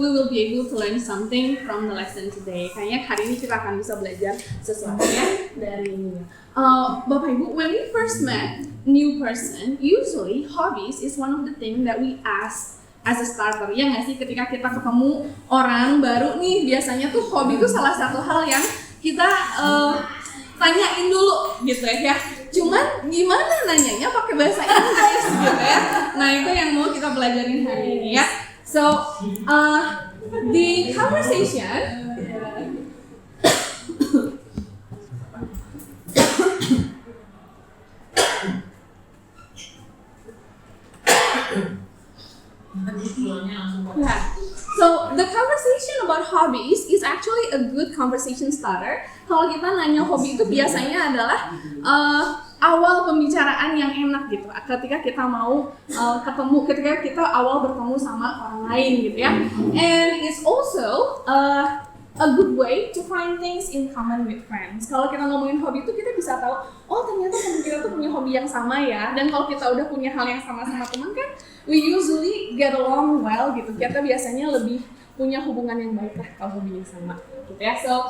we will be able to learn something from the lesson today. Kayaknya hari ini kita akan bisa belajar sesuatu ya dari ini. Bapak Ibu, when we first met new person, usually hobbies is one of the thing that we ask as a starter. Ya nggak sih, ketika kita ketemu orang baru nih, biasanya tuh hobi itu salah satu hal yang kita tanyain dulu gitu ya. Cuman gimana nanyanya pakai bahasa Inggris gitu ya. Nah itu yang mau kita pelajarin hari ini ya. So the conversation So the conversation about hobbies is actually a good conversation starter. Kalau kita nanya hobi itu biasanya adalah awal pembicaraan yang enak gitu. Ketika kita mau ketemu, ketika kita awal bertemu sama orang lain gitu ya. And it's also a good way to find things in common with friends. Kalau kita ngomongin hobi itu kita bisa tahu, oh ternyata teman kita tuh punya hobi yang sama ya. Dan kalau kita udah punya hal yang sama sama teman kan, we usually get along well gitu. Kita biasanya lebih punya hubungan yang baik lah kalau hobinya sama gitu ya. So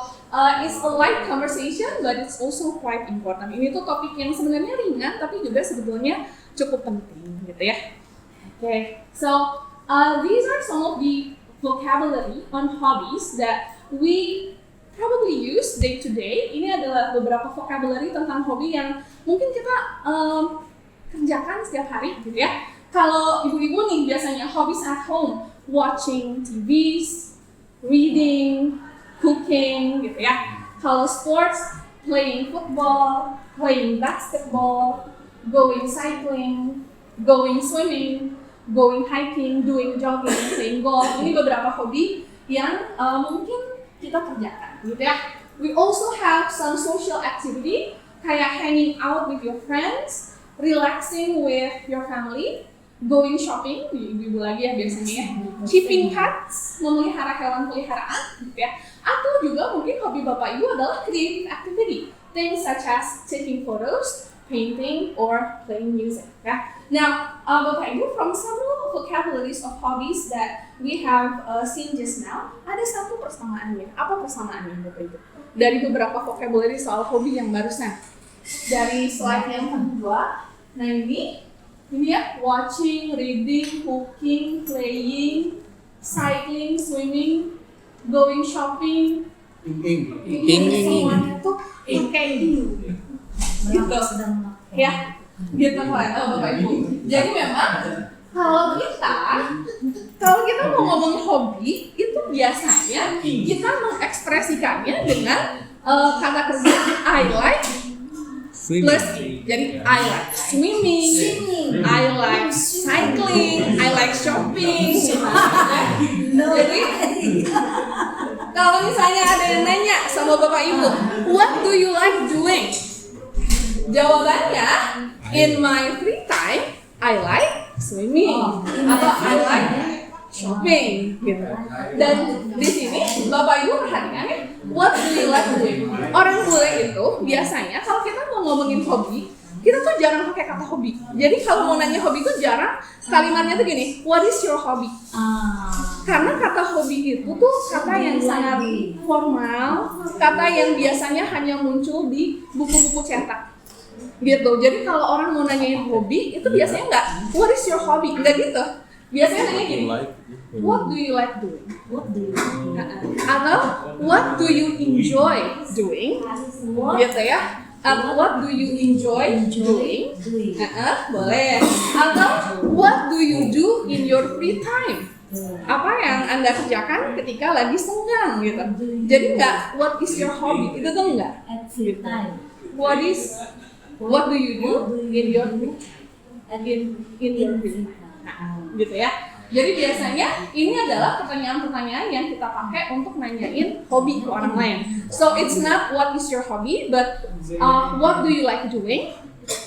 it's a light conversation but it's also quite important. Ini tuh topik yang sebenarnya ringan tapi juga sebetulnya cukup penting gitu ya. Okay, so these are some of the vocabulary on hobbies that we probably use day to day. Ini adalah beberapa vocabulary tentang hobi yang mungkin kita kerjakan setiap hari gitu ya. Kalau ibu-ibu nih biasanya hobbies at home, watching TVs, reading, cooking gitu ya. Kalau sports, playing football, playing basketball, going cycling, going swimming, going hiking, doing jogging, playing golf. Ini beberapa hobi yang mungkin kita kerjakan gitu ya. We also have some social activity kayak hanging out with your friends, relaxing with your family, going shopping, ibu-ibu lagi ya biasanya ya, keeping pets, memelihara hewan peliharaan gitu ya. Atau juga mungkin hobi Bapak Ibu adalah creative activity, things such as taking photos, painting, or playing music ya. Now, Bapak Ibu, from several vocabularies of hobbies that we have seen just now, ada satu persamaannya. Apa persamaannya Bapak Ibu? Dari beberapa vocabulary soal hobi yang barusan. Dari slide yang kedua, nah ini ya, watching, reading, cooking, playing, cycling, swimming, going shopping, semuanya tuh kayak gitu. Ya, gitu Bapak Ibu. Jadi memang kalau kita mau ngomong hobi itu biasanya kita mengekspresikannya dengan kata kerja I like plus jadi I like swimming, I like cycling, I like shopping. Jadi kalau misalnya ada yang nanya sama Bapak Ibu, what do you like doing? Jawabannya, in my free time, I like swimming atau I like shopping gitu. Dan di sini Bapak Ibu perhatikan ya, what do you like doing? Orang bule itu biasanya kalau kita mau ngomongin hobi, kita tuh jarang pakai kata hobi. Jadi kalau mau nanya hobi itu jarang, kalimatnya tuh gini, what is your hobby? Karena kata hobi itu tuh kata yang sangat formal, kata yang biasanya hanya muncul di buku-buku cetak gitu. Jadi kalau orang mau nanyain hobi itu biasanya enggak, what is your hobby? Enggak gitu. Biasanya nanya gini, what do you like doing? Atau what do you enjoy doing? Gitu ya. Atau what do you enjoy doing? Boleh. Atau what do you do in your free time? Apa yang Anda kerjakan ketika lagi senggang gitu. Jadi enggak what is your hobby? Itu tuh enggak. Gitu. What do you do in your free time? Gitu ya. Jadi biasanya ini adalah pertanyaan-pertanyaan yang kita pakai untuk nanyain hobi ke orang lain. So it's not what is your hobby, but what do you like doing?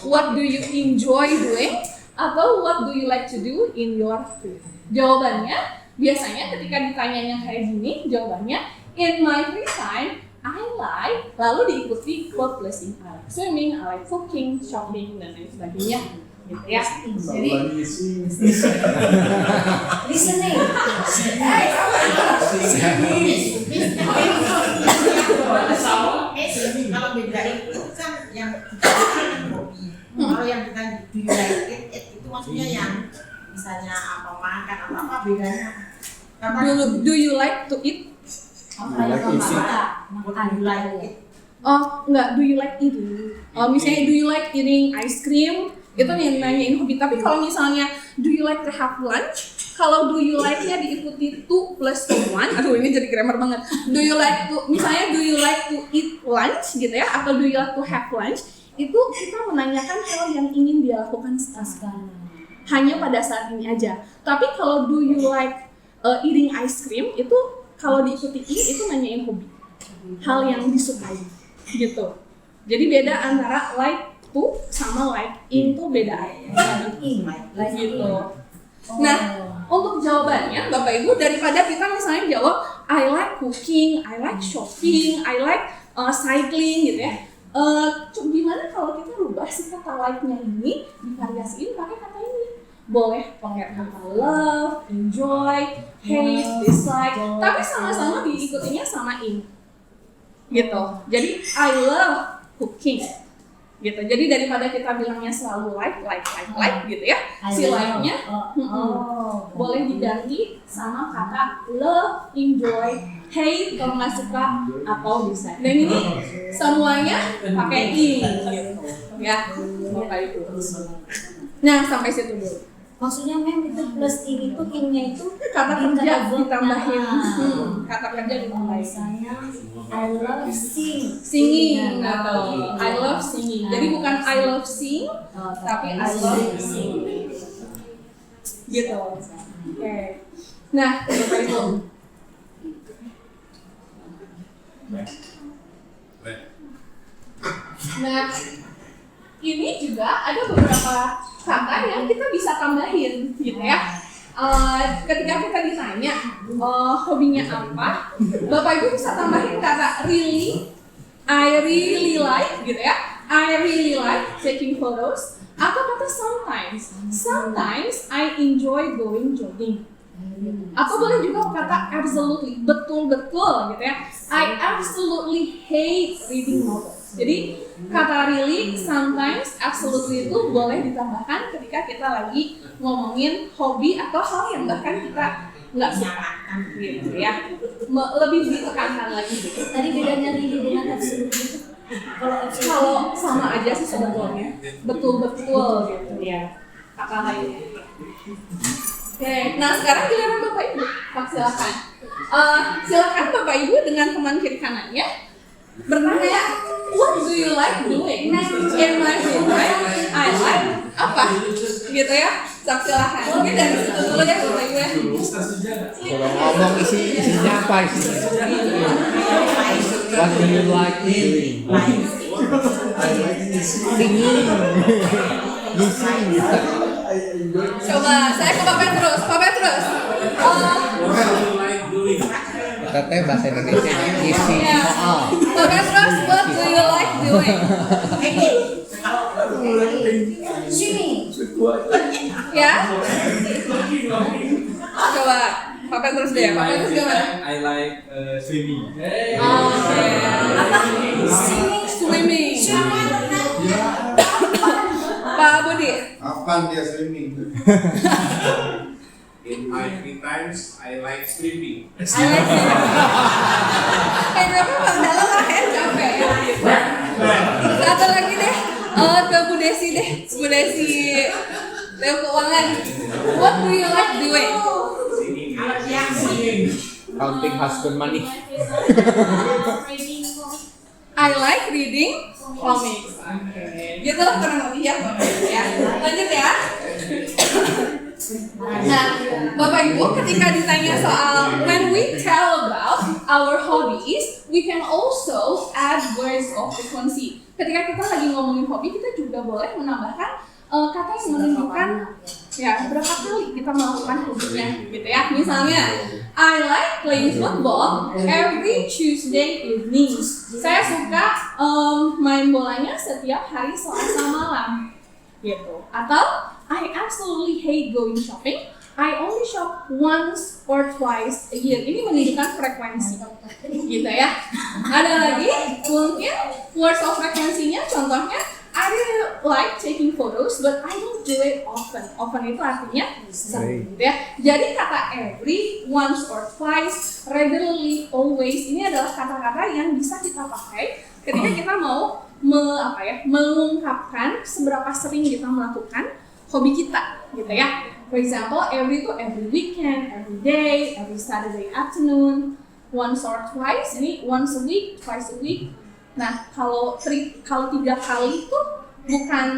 What do you enjoy doing? Atau what do you like to do in your free time? Jawabannya biasanya ketika ditanyanya kayak gini, jawabannya in my free time I like, lalu diikuti verb plus ing. I like swimming, I like cooking, shopping, dan lain sebagainya. Gitu ya. Jadi listening. Kalau beda itu kan yang hobi. Kalau yang kita do you like it itu maksudnya yang misalnya apa makan atau apa bedanya? do you like to eat? Apa yang kamu suka? Makan Do you like it? Oh, enggak, do you like eating? Misalnya do you like eating ice cream? Itu yang nanyain hobi. Tapi kalau misalnya do you like to have lunch? Kalau do you like-nya diikuti to plus one, aduh ini jadi grammar banget. Do you like to, misalnya do you like to eat lunch gitu ya, atau do you like to have lunch? Itu kita menanyakan hal yang ingin dia lakukan sekarang. Hanya pada saat ini aja. Tapi kalau do you like eating ice cream, itu kalau diikuti in, itu nanyain hobi. Hal yang disukai gitu. Jadi beda antara like to sama like in tuh beda. Like Gitu. Nah, untuk jawabannya Bapak Ibu, daripada kita misalnya jawab I like cooking, I like shopping, I like cycling gitu ya. Gimana kalau kita rubah si kata like-nya ini divariasiin pakai kata ini? Boleh pakai kata love, enjoy, hate, dislike, tapi sama-sama diikutinya sama in. Gitu. Jadi I love cooking. Gitu. Jadi daripada kita bilangnya selalu like gitu ya. Si like-nya boleh diganti sama kata love, enjoy, hate kalau nggak suka atau dislike. Dan ini semuanya pakai in gitu. Ya, Bapak Ibu. Nah, sampai situ dulu. maksudnya itu plus in itu in-nya itu Kata kerja verb. ditambahin. Nah. Kata kerja ditambahin. Misalnya I love Singing atau I love singing. Jadi bukan I love sing, tapi I love sing. Gitu. Oke. Nah, Bapak Ibu. Nah, ini juga ada beberapa kata yang kita bisa tambahin, gitu ya. Ketika kita ditanya hobinya apa, Bapak Ibu bisa tambahin kata really, I really like, gitu ya. I really like taking photos. Atau kata sometimes I enjoy going jogging. Atau boleh juga kata absolutely, betul-betul gitu ya. I absolutely hate reading novels. Jadi kata really, sometimes, absolutely itu boleh ditambahkan ketika kita lagi ngomongin hobi atau hal yang bahkan kita nggak suka gitu ya. Lebih ditekankan lagi gitu. Tadi bedanya really dengan absolutely itu Kalau sama aja sih sebetulnya, betul-betul gitu ya kata lainnya. Oke, nah sekarang giliran Bapak Ibu, silakan. Silakan Bapak Ibu dengan teman kiri kanannya bertanya, what do you like doing? In my free time, I like apa? Gitu ya, silakan. Mungkin dari situ dulu ya Bapak Ibu ya. Kalau ngomong isinya apa isinya? What do you like doing? Singing. Coba, saya ke Pak Petrus. Katanya bahasa Indonesia isi Ya. soal. Pak Petrus, what do you like doing? swimming. Ya? Coba, Pak Petrus deh. Pak Petrus gimana? I like swimming. Oke. Apa? Swimming. Swimming. Pak Budi. Kapan dia swimming? In my free times, I like sleeping. I like swimming. Kenapa Bang Dalam lah ya capek ya. Satu lagi deh. Ke Bu Desi deh. Bu Desi. Teo keuangan. What do you like doing? Counting husband money. I like reading comics. Gitu lah kurang lebih ya Bapak Ibu ya. Lanjut ya. Nah, Bapak Ibu ketika ditanya soal when we tell about our hobbies, we can also add words of frequency. Ketika kita lagi ngomongin hobi, kita juga boleh menambahkan kata yang menunjukkan Ya, berapa kali kita melakukan hobinya gitu ya. Misalnya, I like playing football every Tuesday evening. Saya suka main bolanya setiap hari Selasa malam gitu. Atau I absolutely hate going shopping. I only shop once or twice a year. Ini menunjukkan frekuensi gitu ya. Ada lagi mungkin words of frekuensinya, contohnya I really like taking photos, but I don't do it often. Often itu artinya sering, gitu ya. Jadi kata every, once or twice, regularly, always, ini adalah kata-kata yang bisa kita pakai ketika kita mau mengungkapkan seberapa sering kita melakukan hobi kita, gitu ya. For example, every itu every weekend, every day, every Saturday afternoon, once or twice. Ini once a week, twice a week. Nah, kalau 3 kali itu bukan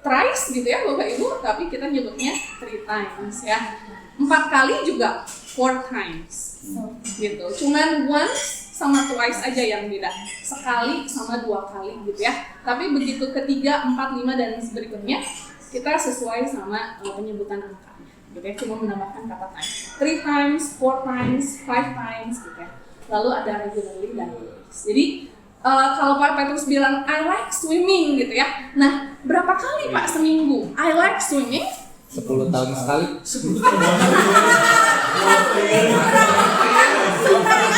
thrice gitu ya Bapak Ibu, tapi kita nyebutnya 3 times ya. 4 kali juga 4 times gitu. Cuman once sama twice aja yang beda. Sekali sama 2 kali gitu ya. Tapi begitu ketiga, 4, 5 dan berikutnya kita sesuai sama penyebutan angkanya. Gitu ya, cuma menambahkan kata time. 3 times, 4 times, 5 times gitu ya. Lalu ada regularly dan always. Jadi kalau Pak Petrus bilang I like swimming gitu ya. Nah, berapa kali Pak seminggu I like swimming? 10 tahun sekali. I like swimming.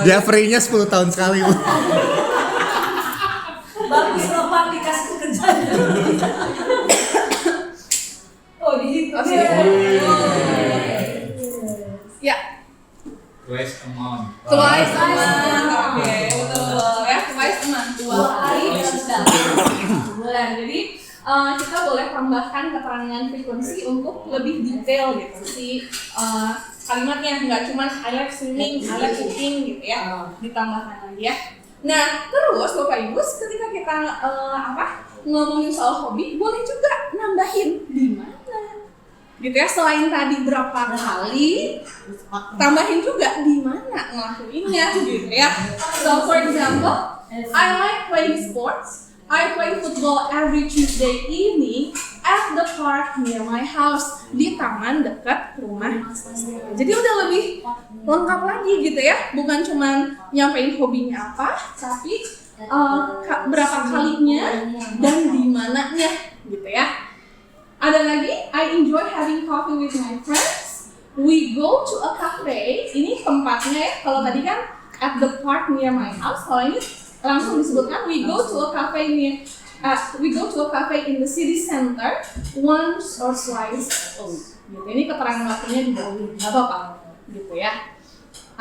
Dia free-nya 10 tahun sekali. Bagus loh Pak dikasih pekerjaan. Oh di situ. Ya, Twice a month. twice a month. Oke, betul ya, twice a month. 2 kali dalam bulan. Jadi kita boleh tambahkan keterangan frekuensi untuk lebih detail gitu si kalimatnya, nggak cuma I like swimming, I like cooking gitu ya, ditambahkan lagi ya. Nah, terus Bapak Ibu ketika kita ngomongin soal hobi, boleh juga nambahin di mana gitu ya, selain tadi berapa kali, tambahin juga di mana ngelakuinnya gitu ya. So for example, I like playing sports. I play football every Tuesday evening at the park near my house, di taman dekat rumah saya. Jadi udah lebih lengkap lagi gitu ya, bukan cuma nyampein hobinya apa, tapi berapa kalinya dan di mananya gitu ya. Ada lagi, I enjoy having coffee with my friends. We go to a cafe. Ini tempatnya ya. Kalau tadi kan at the park near my house. Kalau ini langsung disebutkan we go to a cafe in the city center once or twice a week. Gitu. Ini keterangan waktunya di bawah nggak apa-apa gitu ya.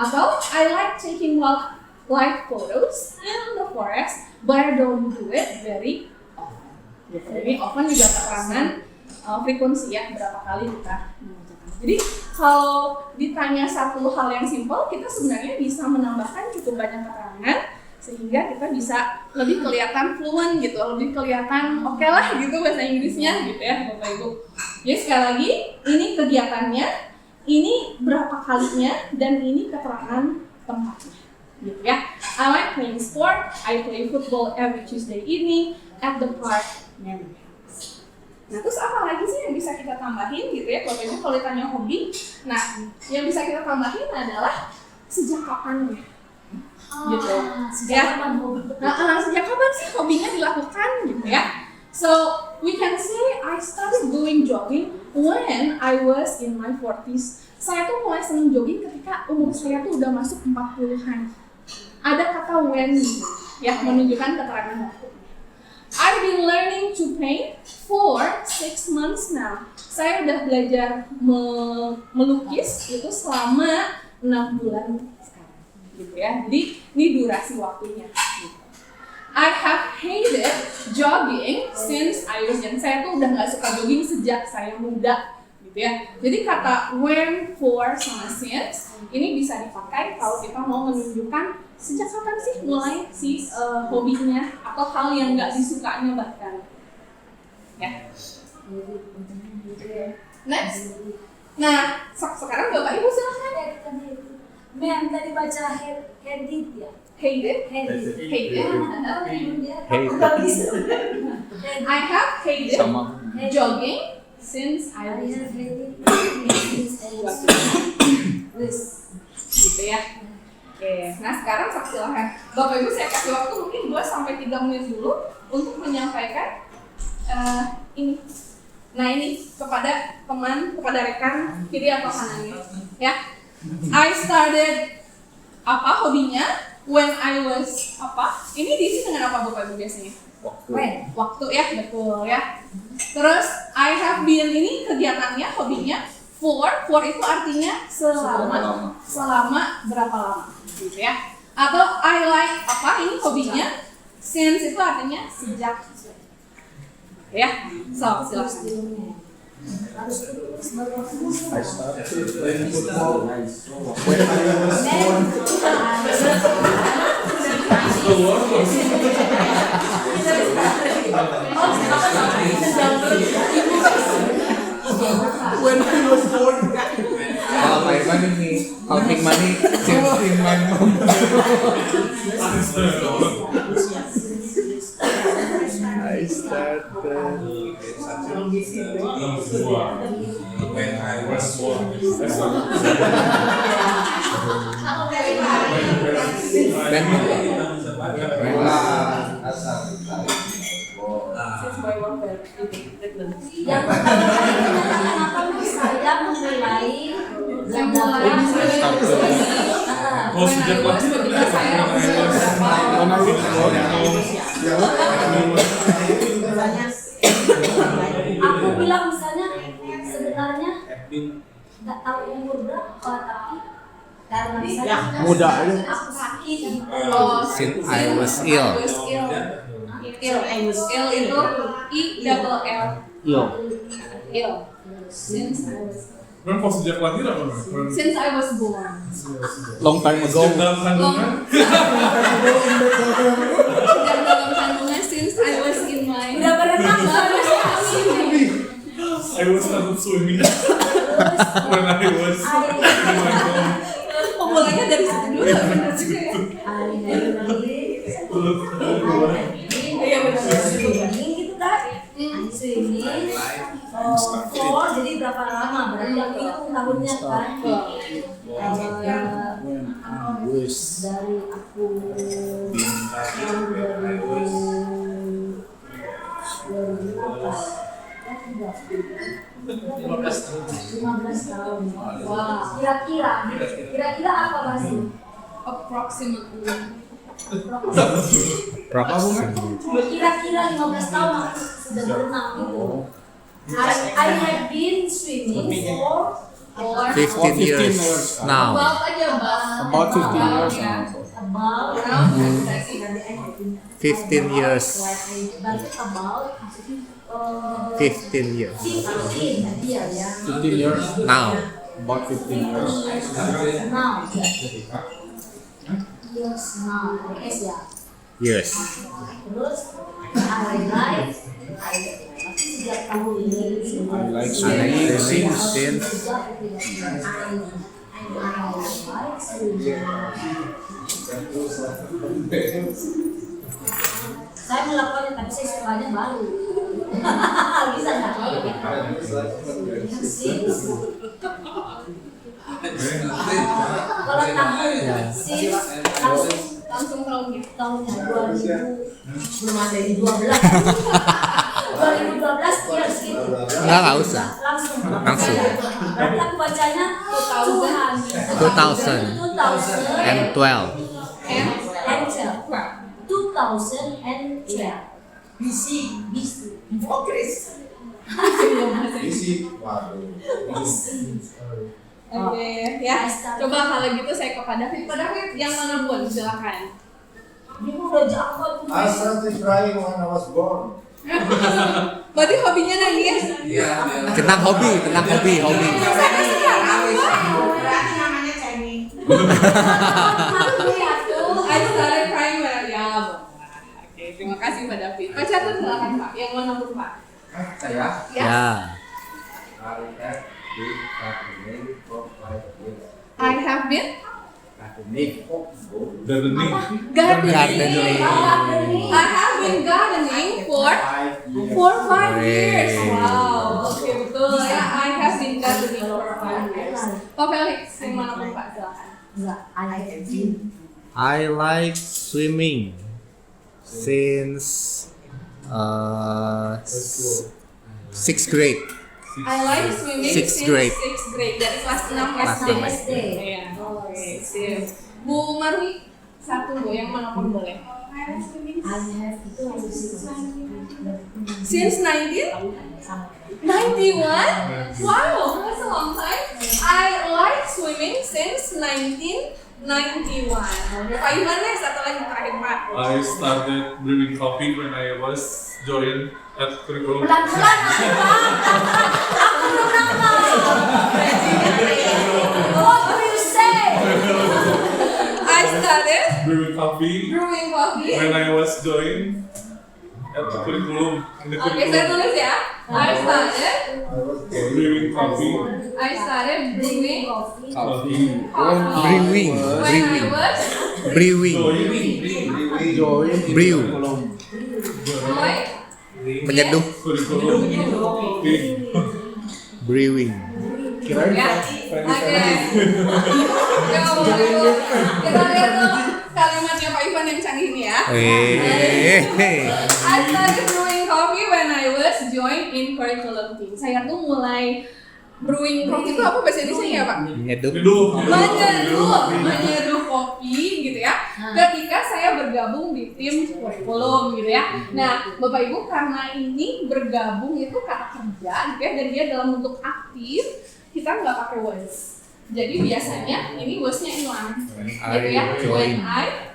Atau I like taking wildlife photos in the forest, but I don't do it very often. Gitu. Jadi often juga keterangan frekuensi ya, berapa kali kita mengerjakan. Jadi kalau ditanya satu hal yang simpel, kita sebenarnya bisa menambahkan cukup banyak keterangan sehingga kita bisa lebih kelihatan fluent gitu, lebih kelihatan oke lah gitu bahasa Inggrisnya gitu ya Bapak Ibu. Jadi sekali lagi, ini kegiatannya, ini berapa kalinya, dan ini keterangan tempatnya gitu ya. I like playing sport, I play football every Tuesday evening at the park near my house. Nah, terus apa lagi sih yang bisa kita tambahin gitu ya Bapak Ibu kalau ditanya hobi? Nah, yang bisa kita tambahin adalah sejak kapannya gitu ya. Sejak kapan sih hobinya dilakukan gitu ya? So, we can say I started going jogging when I was in my 40s. Saya tuh mulai seneng jogging ketika umur saya tuh udah masuk 40-an. Ada kata when ya, menunjukkan keterangan waktu. I've been learning to paint for 6 months now. Saya udah belajar melukis itu selama 6 bulan sekarang, gitu ya. Jadi ini durasi waktunya. Gitu. I have hated jogging since I was young. Saya tuh udah nggak suka jogging sejak saya muda, gitu ya. Jadi kata when, for, sama since ini bisa dipakai kalau kita mau menunjukkan sejak kapan sih mulai si hobinya atau hal yang nggak disukanya bahkan. Ya. Next. Nah, sekarang Bapak Ibu silahkan. Mem tadi baca Hedit ya. Hate it. I have hated Sama. jogging since I was gitu ya. Oke, nah sekarang silahkan Bapak Ibu saya kasih waktu mungkin 2 sampai 3 menit dulu untuk menyampaikan ini. Nah ini kepada teman, kepada rekan kiri atau kanannya, ya. I started hobinya when I was Ini diisi dengan apa Bapak Ibu biasanya? Waktu ya, betul ya. Terus I have been ini kegiatannya, hobinya for itu artinya selama berapa lama gitu ya. Atau I like ini hobinya, since itu artinya sejak. Ya, so silakan. I started playing football when I was born. Kalau Pak Irfan ini helping money since in my mom. I started When I was born. Yang kenapa saya memulai Oh, sejak waktu aku bilang misalnya sebenarnya nggak tahu umur berapa, tapi karena misalnya muda aja. aku sakit gitu. Since I was ill. Ill itu I-double-L. Ill. Since I was Memang sejak lahir apa? Since I was born. Long time ago. Sejak dalam kandungan? Sejak dalam kandungan, since I was in my Udah berenang I was started swimming when I was in my mom. Mulainya dari situ dulu, benar juga ya. Iya benar. Swimming gitu kan? Swimming. For jadi berapa lama? Berarti aku hitung tahunnya kan? Dari aku tahun 15 tahun. Wah. Kira-kira apa Basi? Approximately. Kira-kira 15 tahun aku sudah berenang gitu. I have been swimming for 15 years now. About 15 years ya. about 15 years. berarti about 15 years 15 tadi ya. 15 years now. About 15 years. Now. Yes, now. Yes ya. Yes. Terus I like sejak tahun ini. I like swimming since saya melakukannya tapi saya sukanya baru. Bisa nggak? Kalau tahun Langsung tahunnya. tahunnya 2000 belum ada di 12 years gitu. Enggak usah. Langsung. Berarti aku bacanya 2012. 2012. BC. Before Christ. Oke, ya. Coba kalau gitu saya ke Pak David. Pak David yang mana pun silakan. Dia udah jago tuh. I started crying when I was born. Berarti hobinya nangis. Tentang hobi. Berarti namanya cengeng. I started crying when Oke, terima kasih Pak David. Pak Catur silakan Pak. Yang mana pun Pak. Saya. Ya. I have been Gardening. Gardening. I have been gardening for 5 years. Wow. Oke, betul ya. I have been gardening for 5 years. Pak Felix, yang mana pun Pak, silakan. Enggak, I like swimming since sixth grade. I like swimming Sixth since grade. 6th grade. Dari kelas 6 Kelas SD. 6 SD. Iya. Oke, sip. Bu Marwi, satu Bu, yang mana pun boleh. I have itu Since 1991? Wow, that's a long time. I like swimming since 1991. Pak Iman nih, satu lagi terakhir Pak. I started brewing coffee when I was joined at curriculum. pelan-pelan aku belum nama. What do you say? I started Brewing coffee brewing coffee. when I was joined at the curriculum. In the Oke, saya tulis ya. I started brewing coffee brewing coffee. Brewing. when I was Brewing. Brew. boy. Menyeduh. Curriculum. Brewing. Ya, oke. Oke, ngomong dulu. Kita lihat tuh kalimatnya Pak Ivan yang canggih ini ya. I started brewing coffee when I was joined in curriculum team. Saya tuh mulai brewing coffee itu apa bahasa Indonesia ya Pak? Menyeduh. Menyeduh kopi gitu ya. Ketika saya bergabung di tim kurikulum gitu ya. Nah, Bapak Ibu karena ini bergabung itu kata kerja gitu ya, dan dia dalam bentuk aktif, kita nggak pakai was. Jadi biasanya ini wasnya inline gitu ya. When I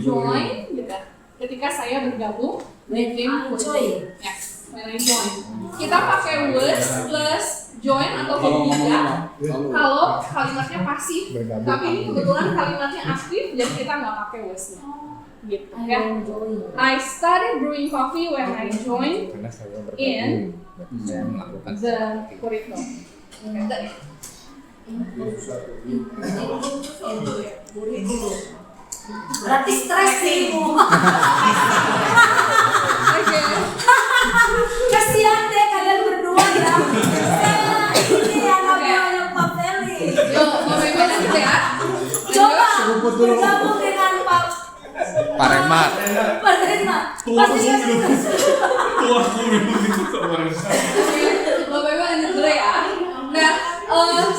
join gitu. Ketika saya bergabung di tim kurikulum. Yes, when I join. Kita pakai was plus join atau ketiga kalau kalimatnya pasif, tapi ini kebetulan kalimatnya aktif, jadi kita nggak pakai was-nya gitu ya. I started brewing coffee when I joined in the curriculum. Okay. Berarti stres sih Bu. Oke. Kasihan deh kalian berdua ya. Ini yang namanya Pak Felix. Yuk, mau bebas gitu ya. Coba bergabung dengan Pak Paremat. Renma. Pasti Tua aku minum itu kemarin. Bapak Ibu lanjut dulu ya. Nah,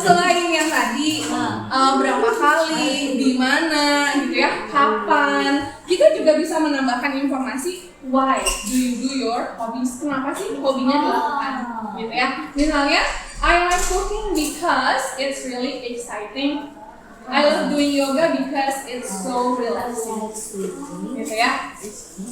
selain yang tadi berapa kali, di mana, gitu ya, kapan, kita juga bisa menambahkan informasi why do you do your hobbies. Kenapa sih hobinya dilakukan, gitu ya. Misalnya, I like cooking because it's really exciting. I love doing yoga because it's so relaxing. Gitu ya.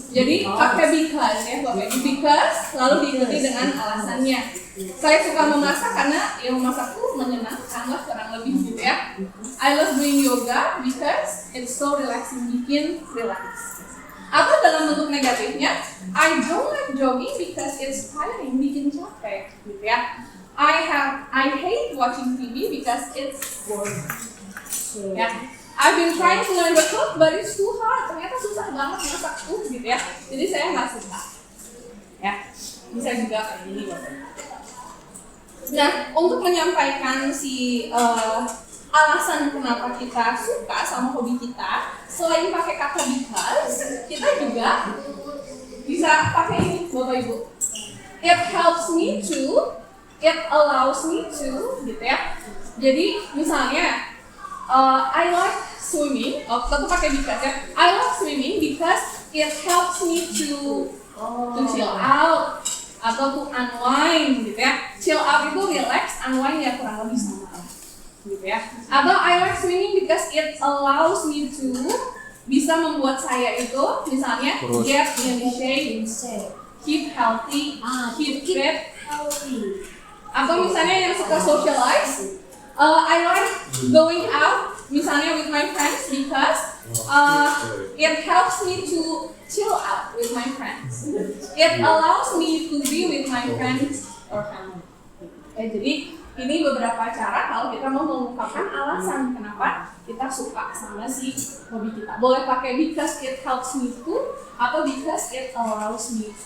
Jadi pakai because ya Bapak Ibu, because lalu diikuti dengan alasannya. Saya suka memasak karena ya memasak tuh menyenangkan lah kurang lebih gitu ya. I love doing yoga because it's so relaxing, bikin relax. Atau dalam bentuk negatifnya, I don't like jogging because it's tiring, bikin capek gitu ya. I hate watching TV because it's boring. Ya, I've been trying to learn to cook, but it's too hard. Ternyata susah banget masak tuh, gitu ya. Jadi saya nggak suka. Ya, bisa juga kayak gini Bapak. Nah, untuk menyampaikan si alasan kenapa kita suka sama hobi kita, selain pakai kata because, kita juga bisa pakai ini Bapak Ibu. It helps me to, it allows me to, gitu ya. Jadi misalnya I like swimming. Tentu pakai because ya. I like swimming because it helps me to chill out atau to unwind gitu ya. Chill out itu relax, unwind ya kurang lebih sama gitu ya. Atau I like swimming because it allows me to bisa membuat saya itu misalnya get in shape, keep healthy, keep fit. Atau misalnya yang suka socialize, I like going out, misalnya with my friends because it helps me to chill out with my friends. It allows me to be with my friends or family. Jadi Ini beberapa cara kalau kita mau mengungkapkan alasan kenapa kita suka sama si hobi kita. Boleh pakai because it helps me to atau because it allows me.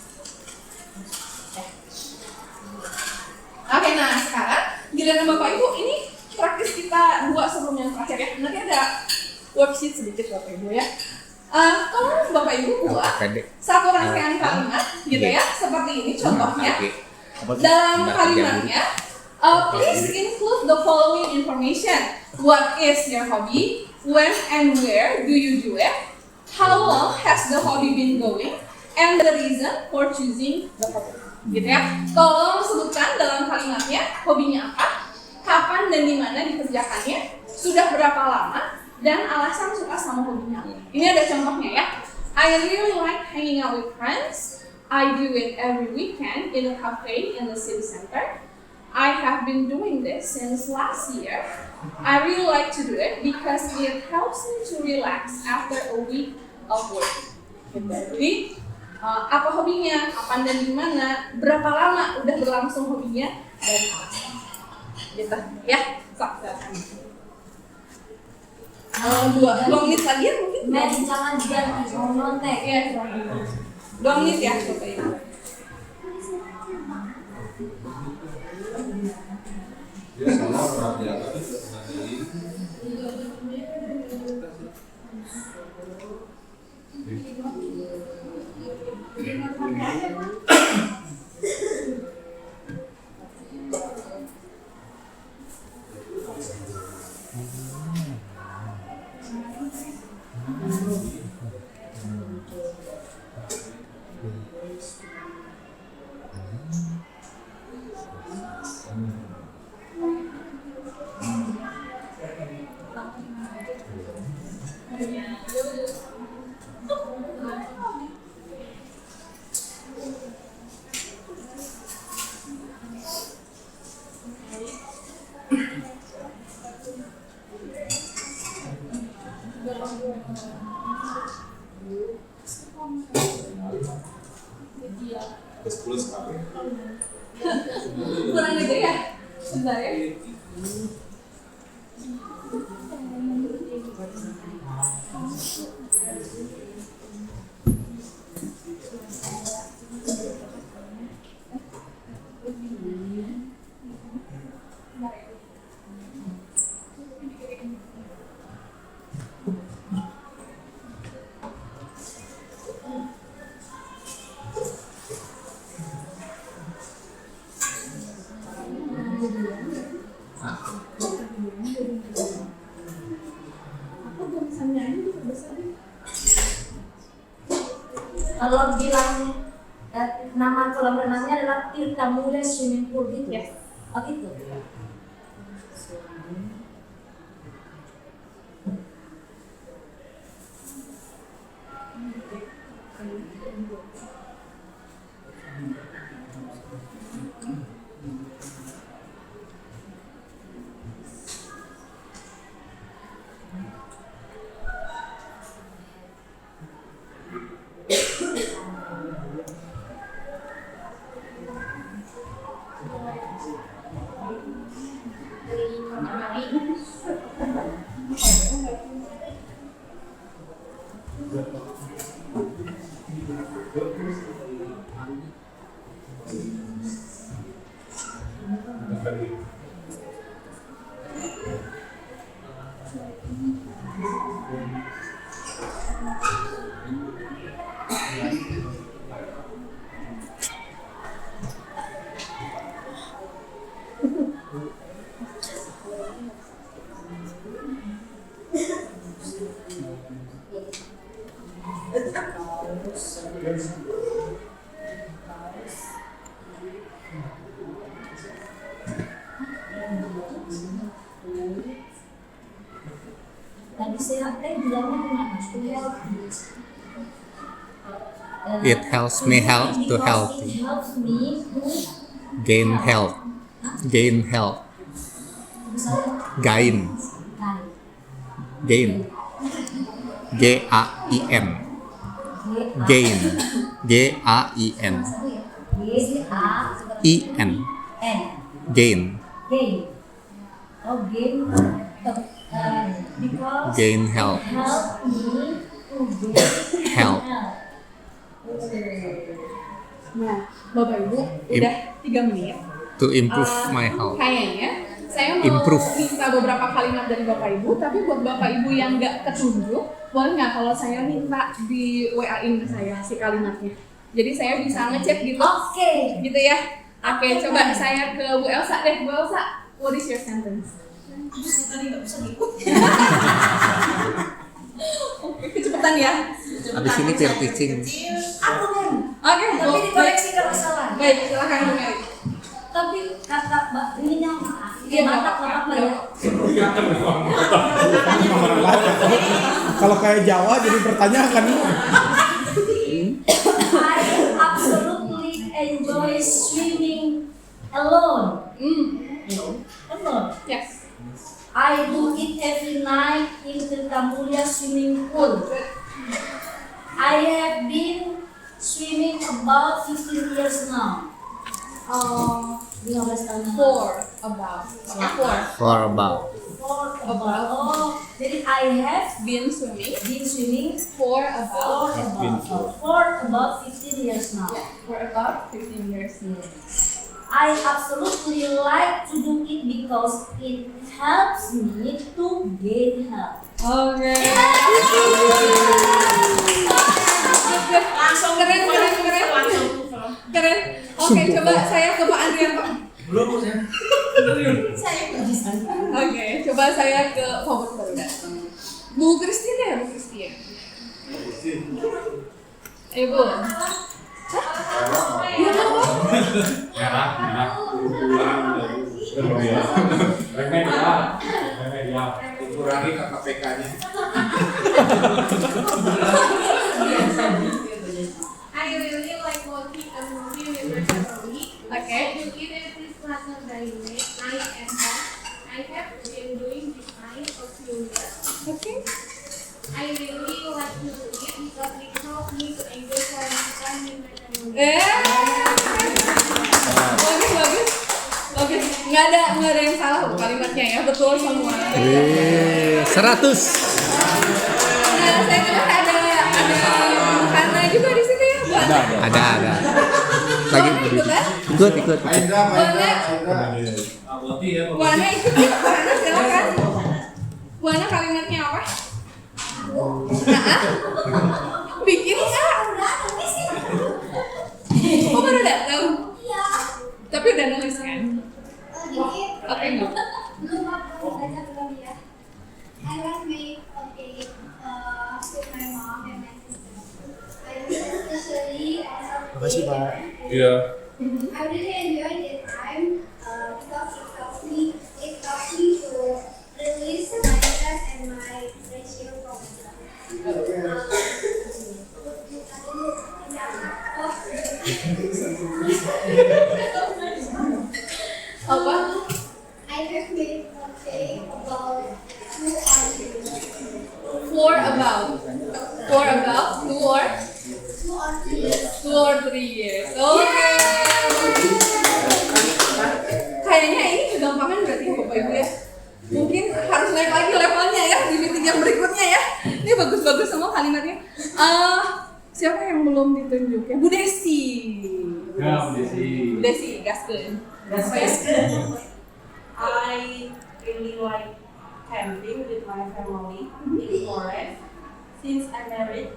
Oke, nah sekarang giliran Bapak Ibu ini praktis kita buat sebelum yang terakhir ya. Nanti ada worksheet sedikit Bapak Ibu ya. Kalau Bapak Ibu buat satu rangkaian kalimat gitu ya, seperti ini contohnya. Dalam kalimatnya, please include the following information. What is your hobby? When and where do you do it? How long has the hobby been going? And the reason for choosing the hobby. Gitu ya. Tolong sebutkan dalam kalimatnya hobinya apa, kapan dan di mana dikerjakannya, sudah berapa lama, dan alasan suka sama hobinya. Ini ada contohnya ya. I really like hanging out with friends. I do it every weekend in a cafe in the city center. I have been doing this since last year. I really like to do it because it helps me to relax after a week of work. Gitu. Jadi apa hobinya, kapan dan di mana, berapa lama udah berlangsung hobinya, dan alasan. Gitu ya. Dua menit lagi ya mungkin. Jangan diganti, mau nyontek. Iya, 2 menit ya Bapak Ibu. Kurang aja ya. Bentar ya. Kalau bilang nama kolam renangnya adalah Tirta Mulia Swimming Pool gitu ya? Oh gitu. Tadi sehat bilangnya gimana? It helps me to healthy. Gain health. Gain health. Gain. Gain. G-A-I-N. Gain. G-A-I-N. I-N. Gain. gain. Oh, gain. Because Gain health. help me to gain Health. Nah, Bapak Ibu, udah 3 menit. To improve my health. Kayaknya saya mau Improve. minta beberapa kalimat dari Bapak Ibu, tapi buat Bapak Ibu yang nggak ketunjuk, boleh nggak kalau saya minta di WA-in ke saya si kalimatnya? Jadi saya bisa ngecek gitu. Oke. Gitu ya. Oke, coba saya ke Bu Elsa deh. Bu Elsa, what is your sentence? Aduh, saya tadi nggak bisa ngikut. Oke, kecepatan ya. Abis ini peer teaching. Aku kan. Oke, Tapi baik. dikoreksi kalau salah. Baik, silakan Bu Mary. Tapi kata Mbak ini yang Iya, mantap Mbak. apa ya? Kalau kayak Jawa jadi pertanyaan. I absolutely enjoy swimming alone. Alone. Yes. I do it every night in Tirtamulia swimming pool. I have been swimming about 15 years now. 15 tahun. About. For about. Oh, jadi I have Been swimming been swimming for about 15 years now. for about 15 years. I absolutely like to do it because it helps me to gain health. Oke. Langsung Keren. Keren. Oke, coba saya ke Pak Andrianto. Belum ya. saya pergi sana. Oke, coba saya ke Robert baru datang. Bu Christine ya, Bu Christine. Ayo Bu. Iya kan Bu? Merah. Remedial. Dikurangi KPK-nya. I really like watching a movie with my family. Okay. I do it every Saturday night and I have been doing this kind of few years. Oke. I really like to do it because it helps me to enjoy quality time with my family. Bagus. Nggak ada yang salah Bu kalimatnya ya, betul semua. 100. Nah, saya dengar ada Hana juga di sini ya, Bu Hana. Ada. Lagi Bu Hana ikutan? ikut. Aindra. Bu Hana ikut ya, Bu Hana silakan. Bu Hana kalimatnya apa? Bikin nggak? Oh baru datang? Iya. Tapi udah nulis kan? Oke nggak? Belum aku belajar belum ya. I like make a cake with my mom and my sister. I especially Makasih, Pak. Iya. I really enjoy this time because it helps me to release my stress and my pressure from Apa? I have made a cake about 2 hours ago. For about 2 or 2 or 3 years. Oke. Kayaknya ini kegampangan berarti Bapak Ibu ya. Mungkin harus naik lagi levelnya ya di meeting yang berikutnya ya. Ini bagus-bagus semua kalimatnya. Siapa yang belum ditunjuk ya? Bu Desi. Ya, Bu Desi. Bu Desi, gaskeun. I really like camping with my family in forest since I'm married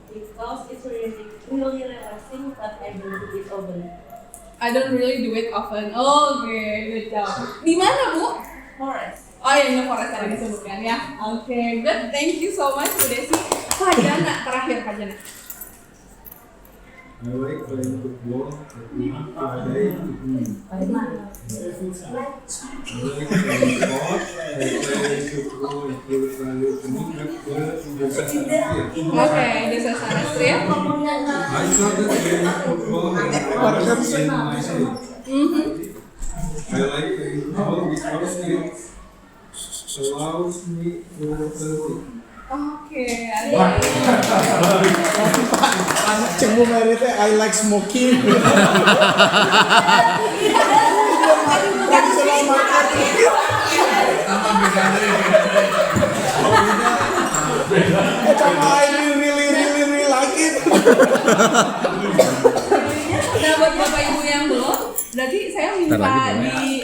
because it's really relaxing, but I don't do it often. I don't really do it often. Oke, good job. Di mana Bu? Forest. Oh ya, ini forest tadi disebutkan ya. Oke, good. Thank you so much Bu Desi. Pak Jana, terakhir Pak Jana. I like playing football. I like Bagaimana? playing sport. I play football Oke, desa Sanastri ya. I started playing football when I was in my city. I like playing football because it allows me to learn. Oke, Cek Bu Mary teh I like smoking. Tradisional makan. Sama beda deh. Sama I really like it. Nah, buat bapak ibu yang belum, berarti saya minta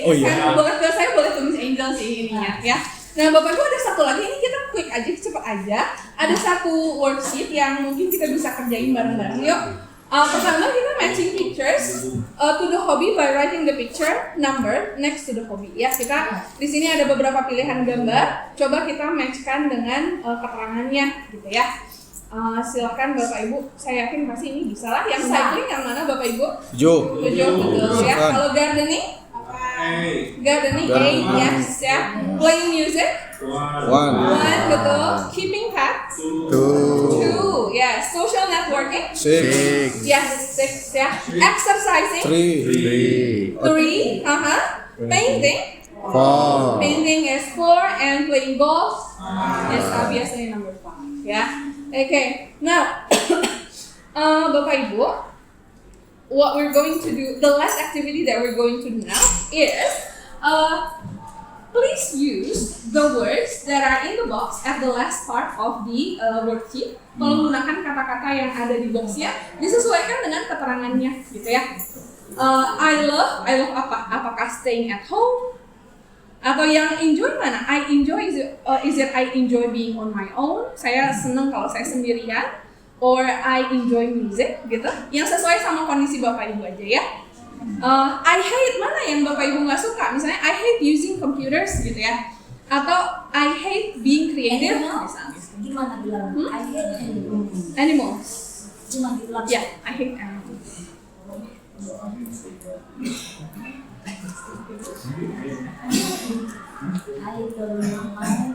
Oh, iya. saya boleh tulis Angel sih ininya ya. Nah, bapak ibu ada satu lagi, ini kita quick aja, cepet aja. Ada satu worksheet yang mungkin kita bisa kerjain bareng-bareng. Yuk. Pertama kita matching pictures to the hobby by writing the picture number next to the hobby. Ya, kita di sini ada beberapa pilihan gambar. Coba kita matchkan dengan keterangannya, gitu ya. Silakan bapak ibu. Saya yakin pasti ini bisa lah. Yang cycling yang mana bapak ibu? Jo. Betul ya. Kalau gardening? Gardening A, yes ya. Playing music? One. Betul. Keeping pets? Two, yes. Social networking? Six. Yes, 6 ya. Exercising? Three. Painting? Four. Painting is 4 and playing golf is obviously number 5 ya. Okay, now Bapak Ibu, what we're going to do, the last activity that we're going to do now is please use the words that are in the box at the last part of the worksheet. Menggunakan kata-kata yang ada di boxnya disesuaikan dengan keterangannya, gitu ya. I love apa? Apakah staying at home? Atau yang enjoy mana? I enjoy is it I enjoy being on my own? Saya seneng kalau saya sendirian. Or I enjoy music, gitu. Yang sesuai sama kondisi bapak ibu aja ya. I hate mana yang bapak ibu nggak suka? Misalnya I hate using computers, gitu ya. Atau I hate being creative. Misalnya. Gimana bilang? I hate Animals. Cuma bilang. Yeah, I hate animals. I don't mind.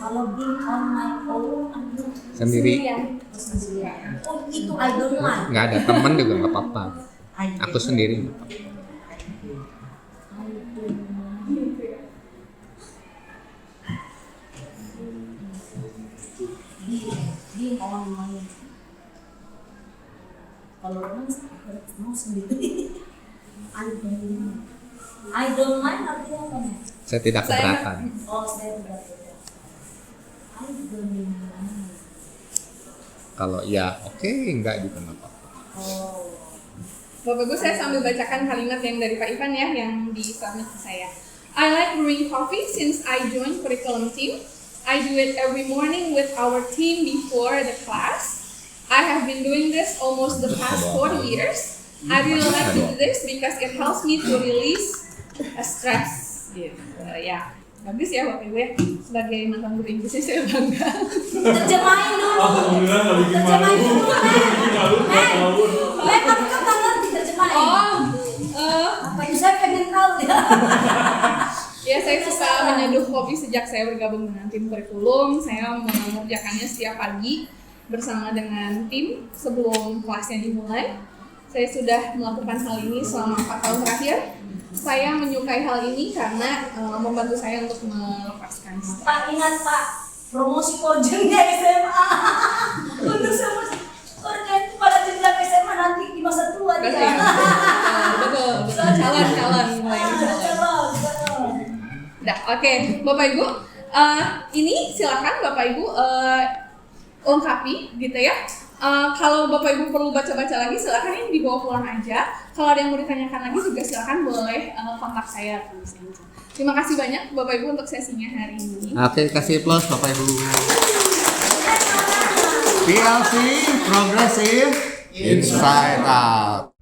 Kalau being on my own, Sendiri. oh itu I don't mind. Nggak ada teman juga nggak apa-apa. Aku sendiri. Being on my kalau mau sendiri I don't mind artinya apa nih? Saya tidak keberatan. Oh saya tidak I don't mind. Kalau ya oke, enggak juga nggak apa-apa. Oh Bapak Ibu, saya sambil bacakan kalimat yang dari Pak Ivan ya, yang di submit ke saya. I like brewing coffee since I joined curriculum team. I do it every morning with our team before the class. I have been doing this almost the past 4 years. I really like to do this because it helps me to release stress. Gitu ya. Bagus ya Bapak Ibu ya. Sebagai mantan guru Inggrisnya saya bangga. terjemahin dulu. Alhamdulillah nggak bikin malu. Terjemahin dulu. Malu. Kamu kan nggak ngerti terjemahin. Apa itu saya pengen tahu ya. Ya, saya suka menyeduh kopi sejak saya bergabung dengan tim kurikulum. Saya mengerjakannya setiap pagi bersama dengan tim sebelum kelasnya dimulai. Saya sudah melakukan hal ini selama 4 tahun terakhir. Saya menyukai hal ini karena membantu saya untuk melepaskan stres. Pak ingat Pak, promosi korjennya SMA. Untuk sama korjen pada jenjang SMA nanti di masa tua Betul, dia. betul. Calon mulai calon. Dah, oke. Bapak Ibu, ini silakan Bapak Ibu lengkapi gitu ya. Kalau Bapak Ibu perlu baca-baca lagi, silakan ini dibawa pulang aja. Kalau ada yang mau ditanyakan lagi juga silakan boleh kontak saya tulis aja. Terima kasih banyak Bapak Ibu untuk sesinya hari ini. Oke, kasih plus Bapak Ibu. PLC Progressive Inside Out.